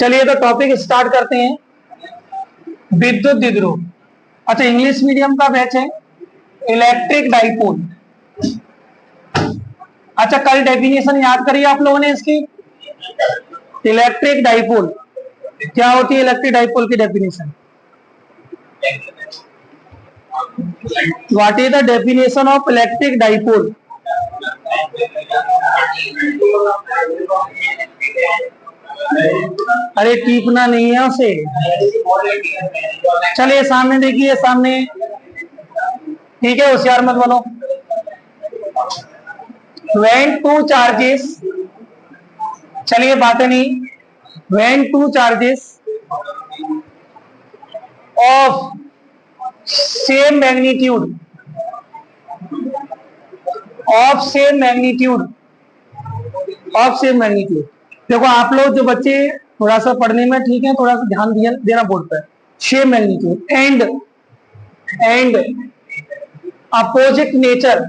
चलिए तो topic start करते हैं। विद्युत द्विध्रुव। अच्छा, इंग्लिश मीडियम का बैच है। Electric dipole. अच्छा, कल डेफिनेशन याद करिए आप लोगों ने इसकी। इलेक्ट्रिक डाइपोल क्या होती है? इलेक्ट्रिक डाइपोल की definition what is the definition of electric dipole? अरे टीपना नहीं है उसे। चलिए सामने देखिए, सामने। ठीक है, होशियार मत बनो। when two charges, चलिए बातें नहीं। when two charges of same magnitude देखो आप लोग जो बच्चे थोड़ा सा पढ़ने में ठीक है, थोड़ा सा ध्यान देना बोर्ड पर। Same magnitude and opposite nature.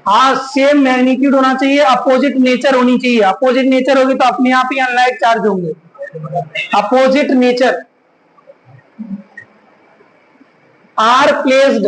हाँ, सेम मैग्नीट्यूड होना चाहिए, अपोजिट नेचर होनी चाहिए। अपोजिट नेचर होगी तो अपने आप ही अनलाइक चार्ज होंगे। Opposite nature are placed.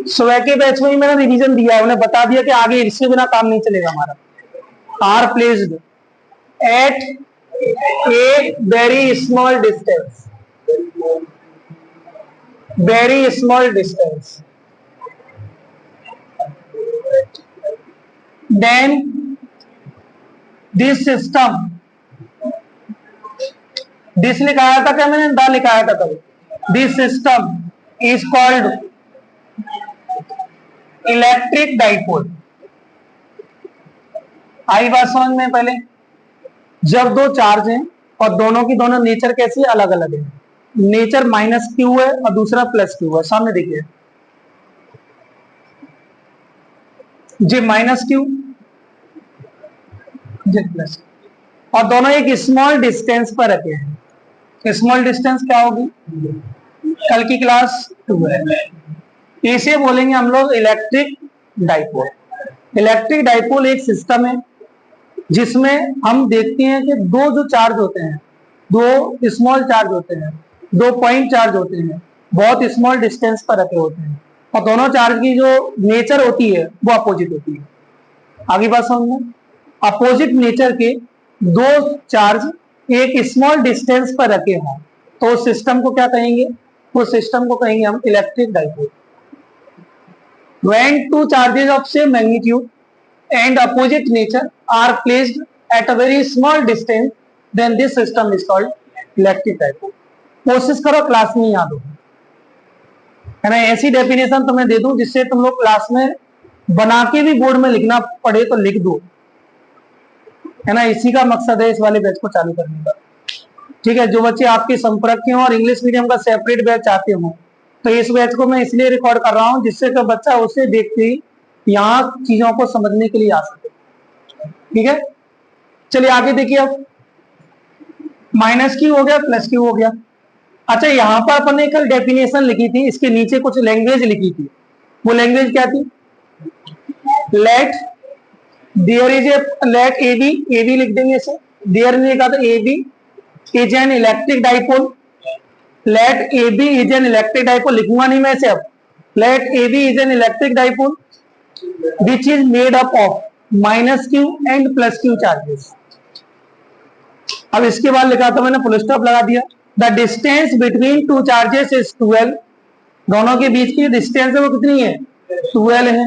सुबह के बैच में ही मैंने रिवीजन दिया है, उन्हें बता दिया कि आगे इसके बिना काम नहीं चलेगा हमारा। Are placed at a very small distance then this system, this लिखाया था क्या मैंने? द लिखाया था कभी। This system is called electric dipole. आई बात समझ में? पहले जब दो चार्ज हैं और दोनों की दोनों नेचर कैसी है? अलग अलग है। नेचर माइनस क्यू है और दूसरा प्लस क्यू है। सामने देखिए जी, माइनस क्यू जी प्लस, और दोनों एक स्मॉल डिस्टेंस पर रखे हैं। स्मॉल डिस्टेंस क्या होगी? कल की क्लास 2 है। इसे बोलेंगे हम लोग इलेक्ट्रिक डाइपोल। इलेक्ट्रिक डाइपोल एक सिस्टम है जिसमें हम देखते हैं कि दो जो चार्ज होते हैं, दो स्मॉल चार्ज होते हैं, दो पॉइंट चार्ज होते हैं, बहुत स्मॉल डिस्टेंस पर रखे होते हैं, और दोनों चार्ज की जो नेचर होती है वो अपोजिट होती है। आगे बात समझ में? अपोजिट नेचर के दो चार्ज एक स्मॉल डिस्टेंस पर रखे हों तो उस सिस्टम को क्या कहेंगे? उस सिस्टम को कहेंगे हम electric dipole. When two charges of same magnitude and opposite nature are placed at a very small distance, then this system is called electric dipole. कोशिश करो क्लास में याद हो, है ना? ऐसी डेफिनेशन तुम्हें दे दूं जिससे तुम लोग क्लास में बना के भी बोर्ड में लिखना पड़े तो लिख दो, है ना? इसी का मकसद है इस वाले बैच को चालू करने का। ठीक है, जो बच्चे आपके संपर्क के हों और इंग्लिश मीडियम का सेपरेट बैच चाहते हो तो इस बैच को मैं इसलिए रिकॉर्ड कर रहा हूं जिससे कि बच्चा उसे देखते ही यहाँ चीजों को समझने के लिए आ सके। ठीक है, चलिए आगे देखिए। अब माइनस क्यू हो गया, प्लस क्यू हो गया। अच्छा, यहाँ पर अपन ने कल डेफिनेशन लिखी थी, इसके नीचे कुछ लैंग्वेज लिखी थी। वो लैंग्वेज क्या थी? Let there is a, let A B लिख देंगे इसे। देयर ने कहा था A B is an electric dipole. Let A B is an electric dipole, लिखूंगा नहीं मैं इसे अब। Let A B is an electric dipole which is made up of minus Q and plus Q charges. अब इसके बाद लिखा था मैंने, फुल स्टॉप लगा दिया। The distance between two charges is 12। दोनों के बीच की डिस्टेंस है वो कितनी है? 12 है।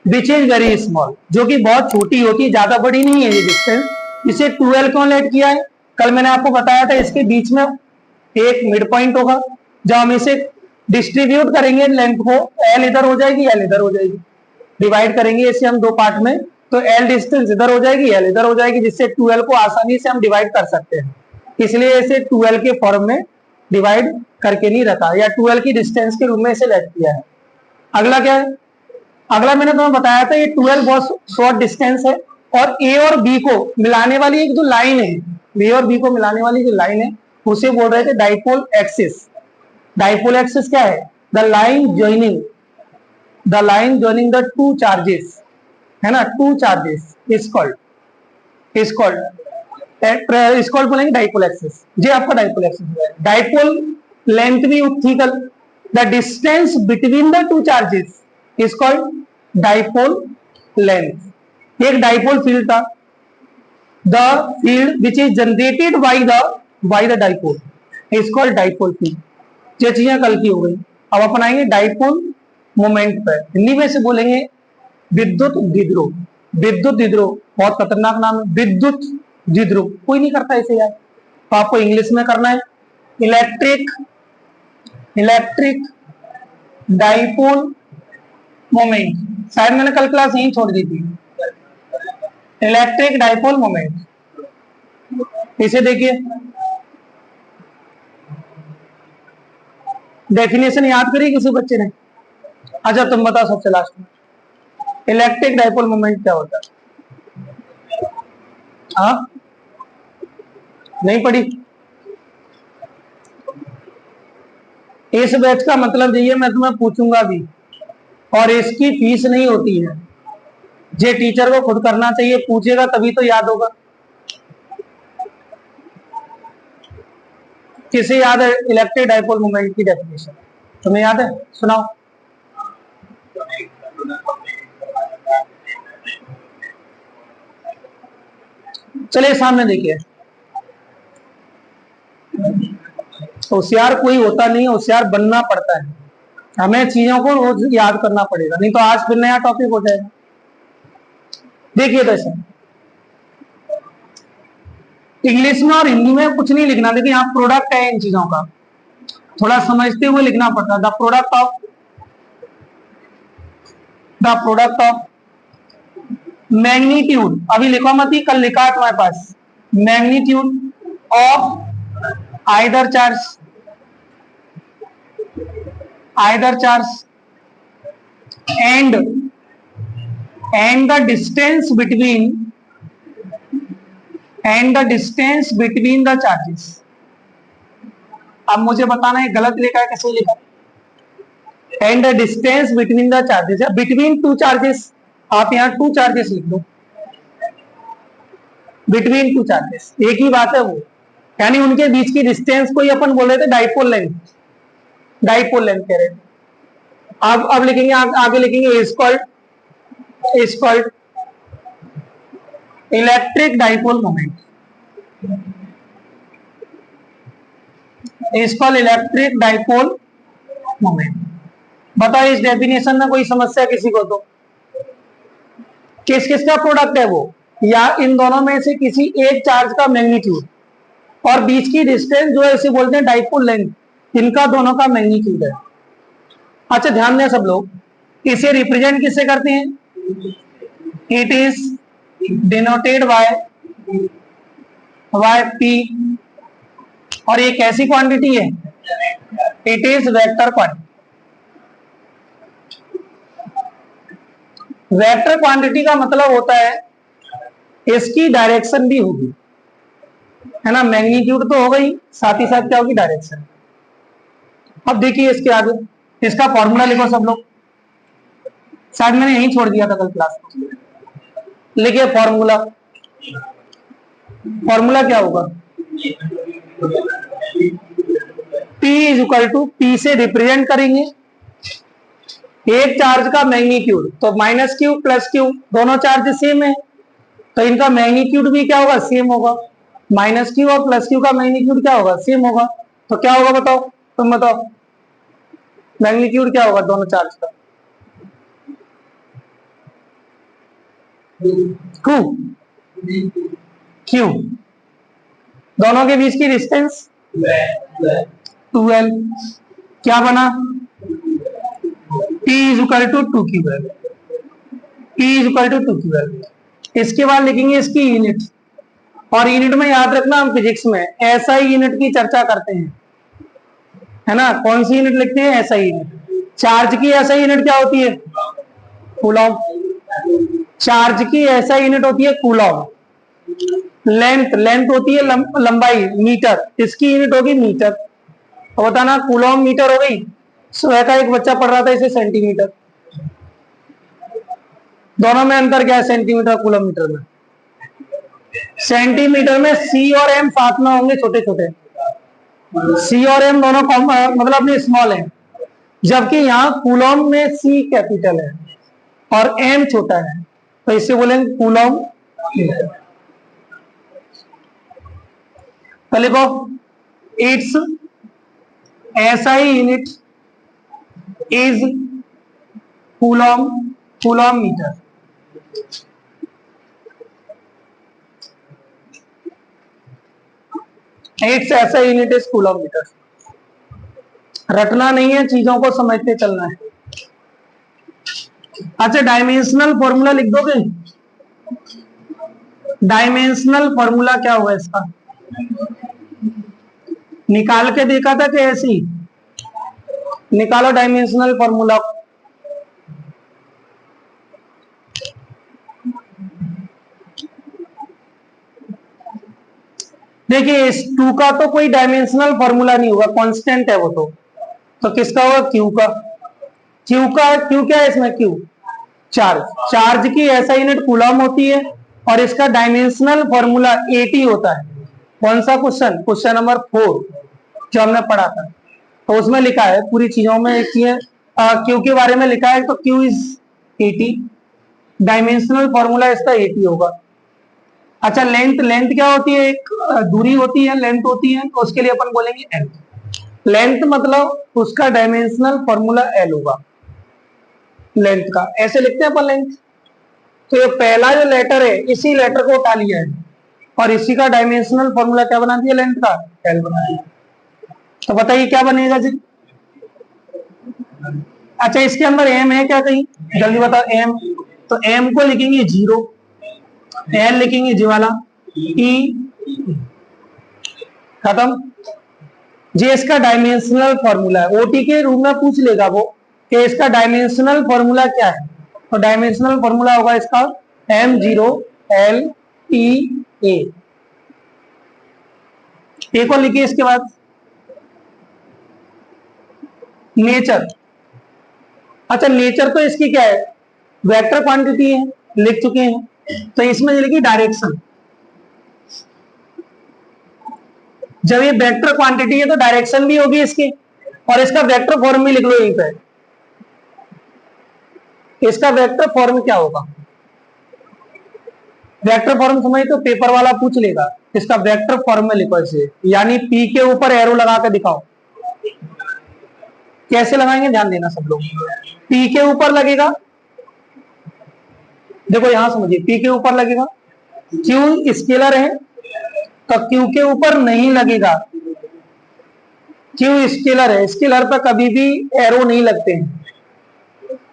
विच इज वेरी स्मॉल, जो कि बहुत छोटी होती है, ज्यादा बड़ी नहीं है ये डिस्टेंस। इसे 12 क्यों लेट किया है? कल मैंने आपको बताया था इसके बीच में एक मिड पॉइंट होगा। जब हम इसे डिस्ट्रीब्यूट करेंगे लेंथ को, एल इधर हो जाएगी, एल इधर हो जाएगी। डिवाइड करेंगे इसे हम दो पार्ट में तो एल डिस्टेंस इधर हो जाएगी, एल इधर हो जाएगी, जिससे 12 को आसानी से हम डिवाइड कर सकते हैं। इसलिए इसे 12 के फॉर्म में डिवाइड करके नहीं रखा, या 12 की डिस्टेंस के रूप में इसे लेट किया है। अगला क्या है? अगला मैंने तुम्हें बताया था ये 12 बहुत शॉर्ट डिस्टेंस है, और ए और बी को मिलाने वाली एक जो लाइन है, ए और बी को मिलाने वाली जो लाइन है उसे बोल रहे थे डाइपोल एक्सिस। डाइपोल एक्सिस क्या है? The line joining the line joining the two charges, है ना, टू चार्जेस इज कॉल्ड बोलेंगे डाइपोल एक्सिस। ये आपका डाइपोल एक्सिस है। डाइपोल लेंथ भी उथिकल, the distance between the two charges is called dipole length. एक डाइपोल फील्ड था, the field which is generated by the dipole is called dipole field. ये चीजें कल की हो गई। अब अपन आएंगे डाइपोल मोमेंट पर। हिंदी में से बोलेंगे विद्युत द्विध्रुव। विद्युत द्विध्रुव बहुत खतरनाक नाम है, विद्युत द्विध्रुव, कोई नहीं करता इसे यार, तो आपको इंग्लिश में करना है इलेक्ट्रिक डाइपोल मोमेंट। शायद मैंने कल क्लास यहीं छोड़ दी थी, इलेक्ट्रिक डाइपोल मोमेंट। इसे देखिए, डेफिनेशन याद करिए किसी बच्चे ने। अच्छा तुम बताओ सबसे लास्ट में, इलेक्ट्रिक डाइपोल मोमेंट क्या होता है? हाँ, नहीं पढ़ी? इस बैच का मतलब यही है, मैं तुम्हें पूछूंगा भी, और इसकी फीस नहीं होती है। ये टीचर को खुद करना चाहिए, पूछेगा तभी तो याद होगा। किसे याद है इलेक्ट्रिक डाइपोल मोमेंट की डेफिनेशन? तुम्हें याद है? सुनाओ। चलिए सामने देखिए, होशियार कोई होता नहीं, होशियार बनना पड़ता है। हमें चीजों को रोज याद करना पड़ेगा, नहीं तो आज फिर नया टॉपिक हो जाएगा। देखिए वैसे इंग्लिश में और हिंदी में कुछ नहीं लिखना, लेकिन यहाँ प्रोडक्ट है इन चीजों का, थोड़ा समझते हुए लिखना पड़ता है। द प्रोडक्ट ऑफ मैग्नीट्यूड, अभी लिखो मत ही, कल लिखा है तुम्हारे पास, magnitude of either charge and the distance between the charges. अब मुझे बताना है गलत लिखा है कैसे लिखा? And the distance between the charges, या बिटवीन टू चार्जेस, आप यहाँ टू चार्जेस लिख दो, बिटवीन टू चार्जेस, एक ही बात है वो, यानी उनके बीच की डिस्टेंस को ही अपन बोल रहे थे डाइपोल लेंथ कह रहे थे। अब लिखेंगे आगे लिखेंगे is called electric dipole moment, is called electric dipole moment. बताओ इस डेफिनेशन में कोई समस्या किसी को? तो किस किस का प्रोडक्ट है वो? या इन दोनों में से किसी एक चार्ज का मैग्नीट्यूड और बीच की डिस्टेंस जो है इसे बोलते हैं डाइपोल लेंथ, इनका दोनों का मैग्नीट्यूड है। अच्छा ध्यान दें सब लोग, इसे रिप्रेजेंट किससे करते हैं? It is denoted by P, और ये कैसी क्वांटिटी है? It is vector quantity. Vector quantity का मतलब होता है इसकी डायरेक्शन भी होगी, है ना, मैग्नीट्यूड तो हो गई, साथ ही साथ क्या होगी? डायरेक्शन। अब देखिए इसके आगे, इसका फॉर्मूला लिखो सब लोग, शायद मैंने यही छोड़ दिया था कल क्लास को। लिखिए फॉर्मूला क्या होगा? P is equal to, P से रिप्रेजेंट करेंगे एक चार्ज का मैग्नीट्यूड, तो माइनस क्यू प्लस क्यू, दोनों चार्ज सेम है, तो इनका मैग्नीट्यूड भी क्या होगा? सेम होगा। माइनस क्यू और प्लस क्यू का मैग्नीट्यूड क्या होगा? सेम होगा। तो क्या होगा बताओ, तुम बताओ, मैग्नीट्यूड क्या होगा दोनों चार्ज का? क्यू, दोनों के बीच की डिस्टेंस 12, क्या बना? P is equal to 2Q, P is equal to 2Q। इसके बाद लिखेंगे इसकी यूनिट, और यूनिट में याद रखना हम फिजिक्स में एसआई यूनिट की चर्चा करते हैं, है ना। कौन सी यूनिट लिखते हैं? SI unit. चार्ज की एसआई यूनिट क्या होती है? कूलॉम। चार्ज की एसआई यूनिट होती है कूलॉम। लेंथ होती है लंबाई, मीटर, इसकी यूनिट होगी मीटर। तो बताना कूलॉम मीटर हो गई। सुबह का एक बच्चा पढ़ रहा था इसे सेंटीमीटर। दोनों में अंतर क्या है सेंटीमीटर किलोमीटर में? सेंटीमीटर में सी और एम साथ में होंगे, छोटे छोटे सी और एम दोनों मतलब अपने स्मॉल है, जबकि यहाँ कूलॉम में सी कैपिटल है और एम छोटा है, तो इसे बोलेंगे कूलॉम। पहले को its SI unit is coulomb, coulomb metre. Its SI unit is coulomb metre. रटना नहीं है, चीजों को समझते चलना है। अच्छा, डायमेंशनल फॉर्मूला लिख दोगे? डायमेंशनल फॉर्मूला क्या हुआ इसका? निकाल के देखा था कि ऐसी? निकालो डायमेंशनल फॉर्मूला। देखिए इस 2 का तो कोई डायमेंशनल फॉर्मूला नहीं होगा, कांस्टेंट है वो तो किसका होगा? क्यू का। क्यू क्या है इसमें? Q charge. चार्ज की ऐसा यूनिट कूलम होती है और इसका डायमेंशनल फॉर्मूला 80 होता है। कौन सा क्वेश्चन? क्वेश्चन नंबर 4 जो हमने पढ़ा था, तो उसमें लिखा है पूरी चीजों में एक चीज क्यू के बारे में लिखा है, तो क्यू इज 80, डायमेंशनल फॉर्मूला इसका 80 होगा। अच्छा, लेंथ, लेंथ क्या होती है? एक दूरी होती है, लेंथ होती है, तो उसके लिए अपन बोलेंगे एल। लेंथ मतलब उसका डायमेंशनल फॉर्मूला एल होगा, लेंथ का। ऐसे लिखते हैं अपन लेंथ। तो ये पहला जो लेटर है, इसी लेटर को उठा लिया है और इसी का डायमेंशनल फॉर्मूला क्या बना दिया? लेंथ का एल बना दिया। तो बताइए क्या बनेगा जी? अच्छा, इसके अंदर एम है क्या कहीं? जल्दी बताओ एम। तो एम को लिखेंगे 0, एल लिखेंगे जी वाला, ई, खत्म। जी इसका डायमेंशनल फॉर्मूला है, ओटी के रूप में पूछ लेगा वो कि इसका डायमेंशनल फॉर्मूला क्या है। तो डायमेंशनल फॉर्मूला होगा इसका M0 L E A। ए को लिखिए। इसके बाद नेचर। अच्छा, नेचर तो इसकी क्या है? वेक्टर क्वांटिटी है, लिख चुके हैं। तो इसमें लिखिए डायरेक्शन। जब ये वेक्टर क्वांटिटी है तो डायरेक्शन भी होगी इसकी, और इसका वेक्टर फॉर्म भी लिख लो यहीं पे। इसका वेक्टर फॉर्म क्या होगा? वेक्टर फॉर्म समझ तो पेपर वाला पूछ लेगा, इसका वेक्टर फॉर्म में लिखो इसे, यानी पी के ऊपर एरो लगा के दिखाओ। कैसे लगाएंगे ध्यान देना सब लोग। पी के ऊपर लगेगा, देखो यहां समझिए, पी के ऊपर लगेगा। क्यू स्केलर है तो क्यू के ऊपर नहीं लगेगा, क्यू स्केलर है, स्केलर पर कभी भी एरो नहीं लगते हैं।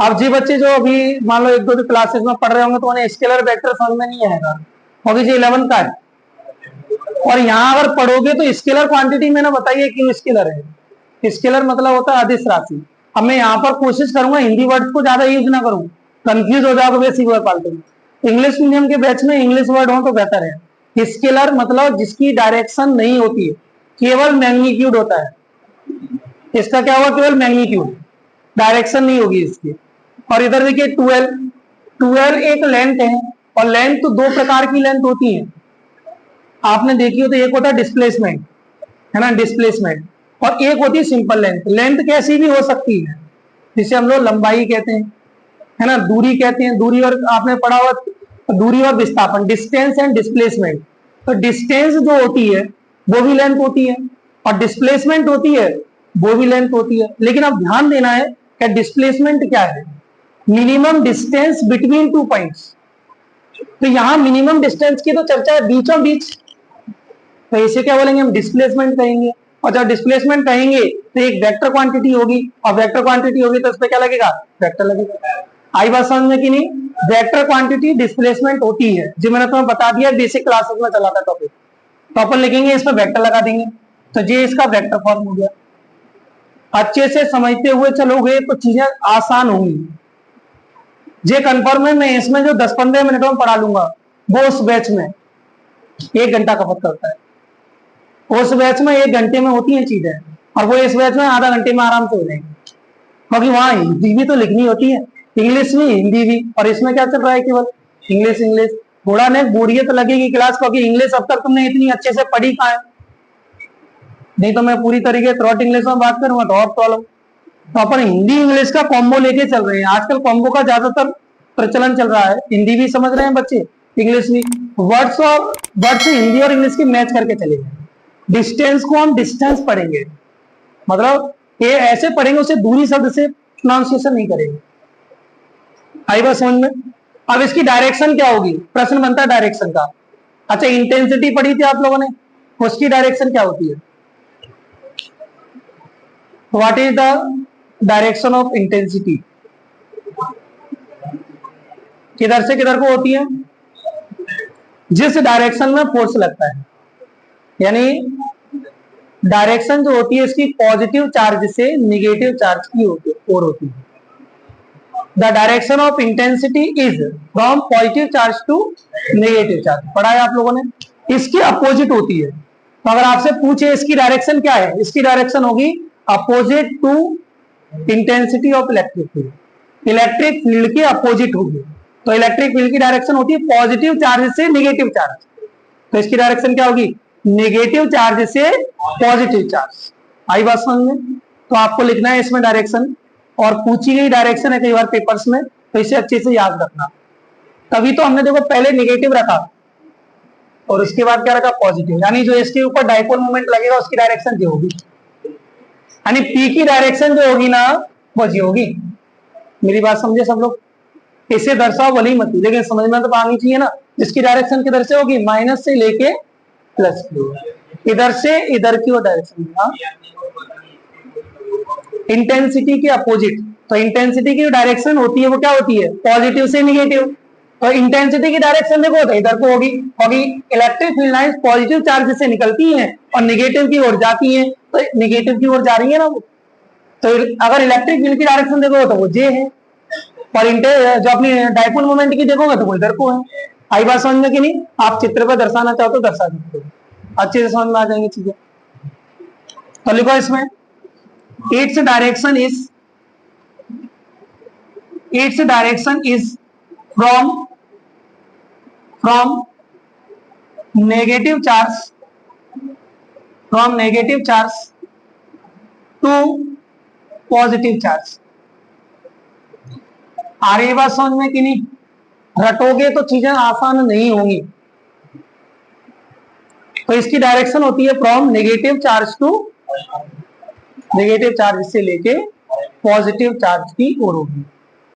अब जी बच्चे जो अभी मान लो 1-2 क्लासेस में पढ़ रहे होंगे तो उन्हें स्केलर वेक्टर समझ में नहीं आएगा, क्योंकि जी 11 का है। और यहाँ अगर पढ़ोगे तो स्केलर क्वांटिटी मैंने बताई है क्यों स्केलर है। स्केलर मतलब होता है अदिश राशि। अब मैं यहाँ पर कोशिश करूंगा हिंदी वर्ड को ज्यादा यूज ना करूं, कंफ्यूज हो जाओगे वैसी वर्ड पालतू में। इंग्लिश मीडियम के बैच में इंग्लिश वर्ड हो तो बेहतर है। स्केलर मतलब जिसकी डायरेक्शन नहीं होती है, केवल मैग्नीट्यूड होता है। इसका क्या होगा? केवल मैग्नीट्यूड, डायरेक्शन नहीं होगी इसकी। और इधर देखिए 12, 12 एक लेंथ है, और लेंथ तो 2 प्रकार की लेंथ होती है, आपने देखी हो तो एक होता है डिस्प्लेसमेंट, है ना, डिस्प्लेसमेंट, और एक होती है सिंपल लेंथ। लेंथ कैसी भी हो सकती है, जिसे हम लोग लंबाई कहते हैं, है ना, दूरी कहते हैं। दूरी, और आपने पढ़ा हुआ दूरी और विस्थापन, डिस्टेंस एंड डिस्प्लेसमेंट। तो डिस्टेंस जो होती है वो भी लेंथ होती है, और डिस्प्लेसमेंट होती है वो भी लेंथ होती है। लेकिन अब ध्यान देना है कि डिस्प्लेसमेंट क्या है? Minimum distance between 2 points. तो यहां मिनिमम डिस्टेंस की तो चर्चा है बीचों बीच, तो इसे क्या बोलेंगे? हम डिस्प्लेसमेंट कहेंगे। और जब डिस्प्लेसमेंट कहेंगे तो एक वेक्टर क्वांटिटी होगी, और वेक्टर क्वांटिटी होगी तो उसमें क्या लगेगा? वेक्टर लगेगा। आई बात समझ में कि नहीं? वेक्टर क्वांटिटी डिस्प्लेसमेंट होती है, जो मैंने तुम्हें बता दिया बेसिक क्लासेस में चला था टॉपिक। तो अपन लिखेंगे इस पर वेक्टर लगा देंगे, तो ये इसका वेक्टर फॉर्म हो गया। अच्छे से समझते हुए चलोगे तो चीजें आसान होंगी। ये कंफर्म है, मैं इसमें जो 10-15 मिनटों में पढ़ा लूंगा वो उस बैच में 1 घंटा खपत करता है। उस बैच में 1 घंटे में होती है चीजें, और वो इस बैच में आधा घंटे में आराम से हो जाएंगे, क्योंकि वहां हिंदी भी तो लिखनी होती है। इंग्लिश भी हिंदी भी, और इसमें क्या चल रहा है, केवल इंग्लिश इंग्लिश। थोड़ा ना बोरियत लगेगी क्लास को कि इंग्लिश अब तक तुमने इतनी अच्छे से पढ़ी कहाँ है, नहीं तो मैं पूरी तरीके थ्रॉट इंग्लिश में बात करूंगा तो और प्रॉब्लम। तो अपन हिंदी इंग्लिश का कॉम्बो लेके चल रहे हैं, आजकल कॉम्बो का ज्यादातर प्रचलन चल रहा है, हिंदी भी समझ रहे हैं बच्चे, इंग्लिश भी। वर्ड्स और वर्ड्स हिंदी और इंग्लिश की मैच करके चलेंगे। डिस्टेंस को हम डिस्टेंस पढ़ेंगे, मतलब ये ऐसे पढ़ेंगे, उसे दूरी शब्द से प्रोनाउंसिएशन नहीं करेंगे। आई बात समझ में। अब इसकी डायरेक्शन क्या होगी, प्रश्न बनता है डायरेक्शन का। अच्छा, इंटेंसिटी पढ़ी थी आप लोगों ने, उसकी डायरेक्शन क्या होती है, what is the direction of intensity, किधर से किधर को होती है, जिस डायरेक्शन में फोर्स लगता है, यानी डायरेक्शन जो होती है इसकी पॉजिटिव चार्ज से निगेटिव चार्ज की होती है। The direction of intensity is from positive charge to negative charge, पढ़ा है आप लोगों ने। इसकी अपोजिट होती है, तो अगर आपसे पूछे इसकी डायरेक्शन क्या है, इसकी डायरेक्शन होगी opposite to intensity of electric field, electric field की अपोजिट होगी। तो इलेक्ट्रिक फील्ड की डायरेक्शन होती है पॉजिटिव चार्ज से निगेटिव चार्ज, तो इसकी डायरेक्शन क्या होगी, नेगेटिव चार्ज से पॉजिटिव चार्ज। आई बात समझ में। तो आपको लिखना है इसमें डायरेक्शन, और पूछी गई डायरेक्शन है कई बार पेपर्स में, तो इसे अच्छे से याद रखना। तभी तो हमने देखो पहले निगेटिव रखा और उसके बाद क्या रखा, पॉजिटिव, यानी जो इसके ऊपर डाइपोल मोमेंट लगेगा उसकी डायरेक्शन जो होगी, यानी पी की डायरेक्शन जो होगी ना वो जी होगी। मेरी बात समझे सब लोग, इसे दर्शाओ भली मत, लेकिन समझ में तो आनी चाहिए ना। जिसकी डायरेक्शन किधर से होगी, माइनस से लेके प्लस की, इधर से इधर की वो डायरेक्शन, इंटेंसिटी के अपोजिट। तो इंटेंसिटी की डायरेक्शन होती है वो क्या होती है, पॉजिटिव से निगेटिव। तो इंटेंसिटी की डायरेक्शन देखो तो इधर को होगी, electric field lines positive charge से निकलती हैं और निगेटिव की ओर जाती हैं, तो निगेटिव की ओर जा रही है ना वो। तो अगर इलेक्ट्रिक फील्ड की डायरेक्शन देखो तो वो जे है, और जो अपनी डाइपोल मोमेंट की देखोगे तो वो इधर को है। आई बात समझ में कि नहीं, आप चित्र पर दर्शाना चाहो तो दर्शा सकते हो, अच्छे से समझ में आ जाएंगी चीजें। तो लिखो इसमें, its direction is from negative charge to positive charge। आ रही बात समझ में कि नहीं, रटोगे तो चीजें आसान नहीं होंगी। तो इसकी डायरेक्शन होती है from negative charge to, negative charge से लेके पॉजिटिव चार्ज की ओर होगी।